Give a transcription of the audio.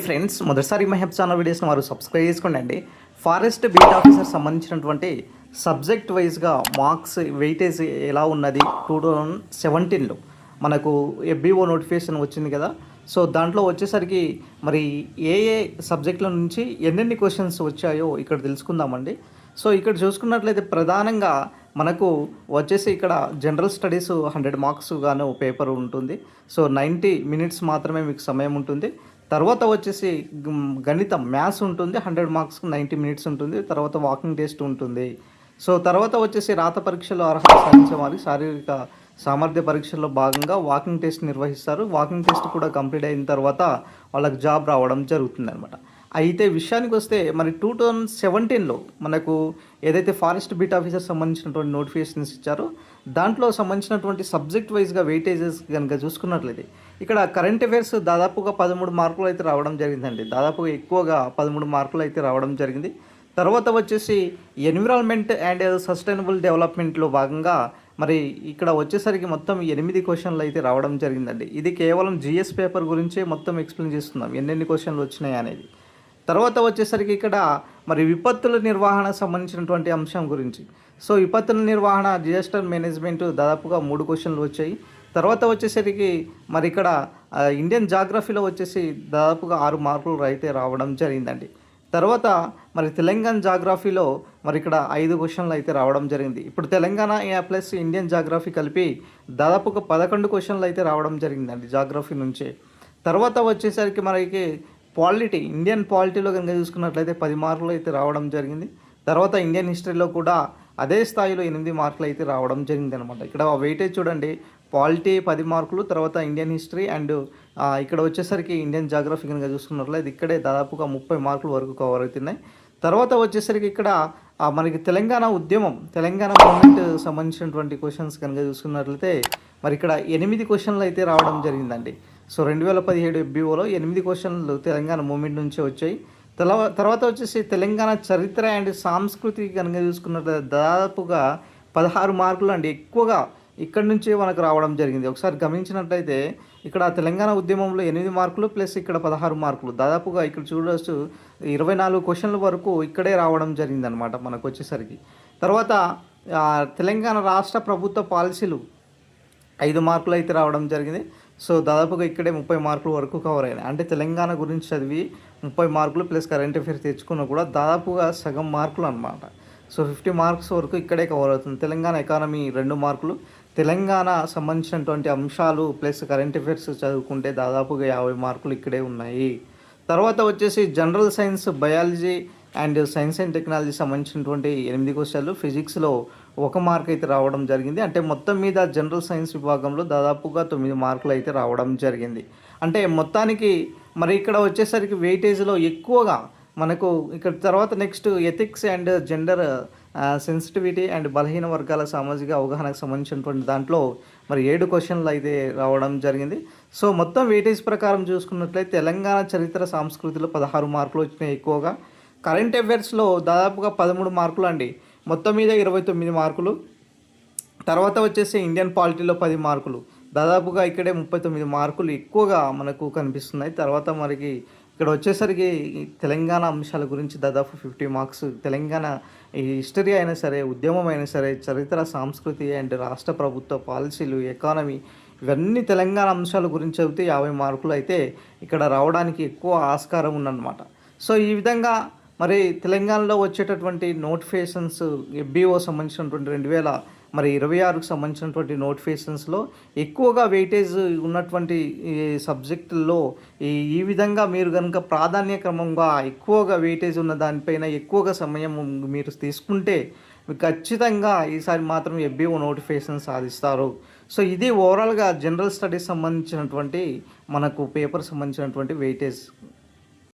Friends, మొదటిసారి my help channel వీడియోస్ని వారు సబ్స్క్రైబ్ చేసుకోండి. ఫారెస్ట్ బీట్ ఆఫీసర్ సంబంధించినటువంటి సబ్జెక్ట్ వైజ్గా మార్క్స్ వెయిటేజ్ ఎలా ఉన్నది 2017లో మనకు ఎఫ్బిఓ నోటిఫికేషన్ వచ్చింది కదా. సో దాంట్లో వచ్చేసరికి మరి ఏ ఏ సబ్జెక్టుల నుంచి ఎన్నెన్ని క్వశ్చన్స్ వచ్చాయో ఇక్కడ తెలుసుకుందామండి. సో ఇక్కడ చూసుకున్నట్లయితే ప్రధానంగా మనకు వచ్చేసి ఇక్కడ జనరల్ స్టడీస్ 100 మార్క్స్ గాను పేపర్ ఉంటుంది. సో 90 మినిట్స్ మాత్రమే మీకు సమయం ఉంటుంది. తర్వాత వచ్చేసి గణితం మ్యాథ్స్ ఉంటుంది, 100 మార్క్స్కి 90 మినిట్స్ ఉంటుంది. తర్వాత వాకింగ్ టెస్ట్ ఉంటుంది. సో తర్వాత వచ్చేసి రాత పరీక్షలో అర్హత సాధించే వారికి శారీరక సామర్థ్య పరీక్షల్లో భాగంగా వాకింగ్ టెస్ట్ నిర్వహిస్తారు. వాకింగ్ టెస్ట్ కూడా కంప్లీట్ అయిన తర్వాత వాళ్ళకి జాబ్ రావడం జరుగుతుంది అనమాట. అయితే విషయానికి వస్తే మరి 2017లో మనకు ఏదైతే ఫారెస్ట్ బీట్ ఆఫీసర్ సంబంధించినటువంటి నోటిఫికేషన్స్ ఇచ్చారో దాంట్లో సంబంధించినటువంటి సబ్జెక్ట్ వైజ్గా వెయిటేజెస్ కనుక చూసుకున్నట్లయితే ఇక్కడ కరెంట్ అఫైర్స్ దాదాపుగా 13 మార్కులు అయితే రావడం జరిగిందండి. దాదాపుగా ఎక్కువగా 13 మార్కులు అయితే రావడం జరిగింది. తర్వాత వచ్చేసి ఎన్విరాన్మెంట్ అండ్ సస్టైనబుల్ డెవలప్మెంట్లో భాగంగా మరి ఇక్కడ వచ్చేసరికి మొత్తం 8 క్వశ్చన్లు అయితే రావడం జరిగిందండి. ఇది కేవలం జిఎస్ పేపర్ గురించే మొత్తం ఎక్స్ప్లెయిన్ చేస్తున్నాం ఎన్నెన్ని క్వశ్చన్లు వచ్చినాయి అనేది. తర్వాత వచ్చేసరికి ఇక్కడ మరి విపత్తుల నిర్వహణ సంబంధించినటువంటి అంశం గురించి. సో విపత్తుల నిర్వహణ డిజాస్టర్ మేనేజ్మెంట్ దాదాపుగా 3 క్వశ్చన్లు వచ్చాయి. తర్వాత వచ్చేసరికి మరి ఇక్కడ ఇండియన్ జాగ్రఫీలో వచ్చేసి దాదాపుగా 6 మార్కులు అయితే రావడం జరిగిందండి. తర్వాత మరి తెలంగాణ జాగ్రఫీలో మరి ఇక్కడ 5 క్వశ్చన్లు అయితే రావడం జరిగింది. ఇప్పుడు తెలంగాణ ప్లస్ ఇండియన్ జాగ్రఫీ కలిపి దాదాపుగా 11 క్వశ్చన్లు అయితే రావడం జరిగిందండి జాగ్రఫీ నుంచే. తర్వాత వచ్చేసరికి మనకి పాలిటీ, ఇండియన్ పాలిటీలో కనుక చూసుకున్నట్లయితే 10 మార్కులు అయితే రావడం జరిగింది. తర్వాత ఇండియన్ హిస్టరీలో కూడా అదే స్థాయిలో 8 మార్కులు అయితే రావడం జరిగింది అనమాట. ఇక్కడ వెయిటేజ్ చూడండి, పాలిటీ 10 మార్కులు, తర్వాత ఇండియన్ హిస్టరీ అండ్ ఇక్కడ వచ్చేసరికి ఇండియన్ జాగ్రఫీ కనుక చూసుకున్నట్లయితే ఇక్కడే దాదాపుగా 30 మార్కుల వరకు కవర్ అవుతున్నాయి. తర్వాత వచ్చేసరికి ఇక్కడ మనకి తెలంగాణ ఉద్యమం, తెలంగాణ మూమెంట్ సంబంధించినటువంటి క్వశ్చన్స్ కనుక చూసుకున్నట్లయితే మరి ఇక్కడ 8 క్వశ్చన్లు అయితే రావడం జరిగిందండి. సో 2017 ఎఫ్బిఓలో 8 క్వశ్చన్లు తెలంగాణ మూమెంట్ నుంచే వచ్చాయి. తర్వాత వచ్చేసి తెలంగాణ చరిత్ర అండ్ సాంస్కృతి కనుక చూసుకున్నట్లయితే దాదాపుగా 16 మార్కులు అండి. ఎక్కువగా ఇక్కడ నుంచే మనకు రావడం జరిగింది. ఒకసారి గమనించినట్లయితే ఇక్కడ తెలంగాణ ఉద్యమంలో 8 మార్కులు ప్లస్ ఇక్కడ 16 మార్కులు, దాదాపుగా ఇక్కడ చూడవచ్చు 24 క్వశ్చన్ల వరకు ఇక్కడే రావడం జరిగిందనమాట మనకు వచ్చేసరికి. తర్వాత తెలంగాణ రాష్ట్ర ప్రభుత్వ పాలసీలు 5 మార్కులు అయితే రావడం జరిగింది. సో దాదాపుగా ఇక్కడే 30 మార్కుల వరకు కవర్ అయినాయి. అంటే తెలంగాణ గురించి చదివి 30 మార్కులు ప్లస్ కరెంట్ అఫైర్స్ తెచ్చుకున్న కూడా దాదాపుగా సగం మార్కులు అనమాట. సో 50 మార్క్స్ వరకు ఇక్కడే కవర్ అవుతుంది. తెలంగాణ ఎకానమీ 2 మార్కులు, తెలంగాణ సంబంధించినటువంటి అంశాలు ప్లస్ కరెంట్ అఫైర్స్ చదువుకుంటే దాదాపుగా 50 మార్కులు ఇక్కడే ఉన్నాయి. తర్వాత వచ్చేసి general science, biology and science and technology సంబంధించినటువంటి 8 క్వశ్చన్లు, ఫిజిక్స్లో 1 మార్క్ అయితే రావడం జరిగింది. అంటే మొత్తం మీద జనరల్ సైన్స్ విభాగంలో దాదాపుగా 9 మార్కులు అయితే రావడం జరిగింది. అంటే మొత్తానికి మరి ఇక్కడ వచ్చేసరికి వెయిటేజ్లో ఎక్కువగా మనకు ఇక్కడ తర్వాత next ethics and gender sensitivity and బలహీన వర్గాల సామాజిక అవగాహనకు సంబంధించినటువంటి దాంట్లో మరి 7 క్వశ్చన్లు అయితే రావడం జరిగింది. సో మొత్తం వెయిటేజ్ ప్రకారం చూసుకున్నట్లయితే తెలంగాణ చరిత్ర సంస్కృతిలో 16 మార్కులు వచ్చినాయి ఎక్కువగా. కరెంట్ అఫైర్స్లో దాదాపుగా 13 మార్కులు అండి, మొత్తం మీద 29 మార్కులు. తర్వాత వచ్చేసి ఇండియన్ పాలిటీలో 10 మార్కులు, దాదాపుగా ఇక్కడే 39 మార్కులు ఎక్కువగా మనకు కనిపిస్తున్నాయి. తర్వాత మనకి ఇక్కడ వచ్చేసరికి తెలంగాణ అంశాల గురించి దాదాపు 50 మార్క్స్. తెలంగాణ హిస్టరీ అయినా సరే, ఉద్యమం అయినా సరే, చరిత్ర, సంస్కృతి అండ్ రాష్ట్ర ప్రభుత్వ పాలసీలు, ఎకానమీ, ఇవన్నీ తెలంగాణ అంశాల గురించి చదివితే 50 మార్కులు అయితే ఇక్కడ రావడానికి ఎక్కువ ఆస్కారం ఉందన్నమాట. సో ఈ విధంగా మరి తెలంగాణలో వచ్చేటటువంటి నోటిఫికేషన్స్ ఎఫ్బిఓ సంబంధించినటువంటి 2026కు సంబంధించినటువంటి నోటిఫికేషన్స్లో ఎక్కువగా వెయిటేజ్ ఉన్నటువంటి ఈ సబ్జెక్టుల్లో ఈ విధంగా మీరు కనుక ప్రాధాన్యక్రమంగా ఎక్కువగా వెయిటేజ్ ఉన్న దానిపైన ఎక్కువగా సమయం మీరు తీసుకుంటే మీకు ఖచ్చితంగా ఈసారి మాత్రం ఎఫ్బిఓ నోటిఫికేషన్ సాధిస్తారు. సో ఇది ఓవరాల్గా జనరల్ స్టడీస్ సంబంధించినటువంటి మనకు పేపర్ సంబంధించినటువంటి వెయిటేజ్.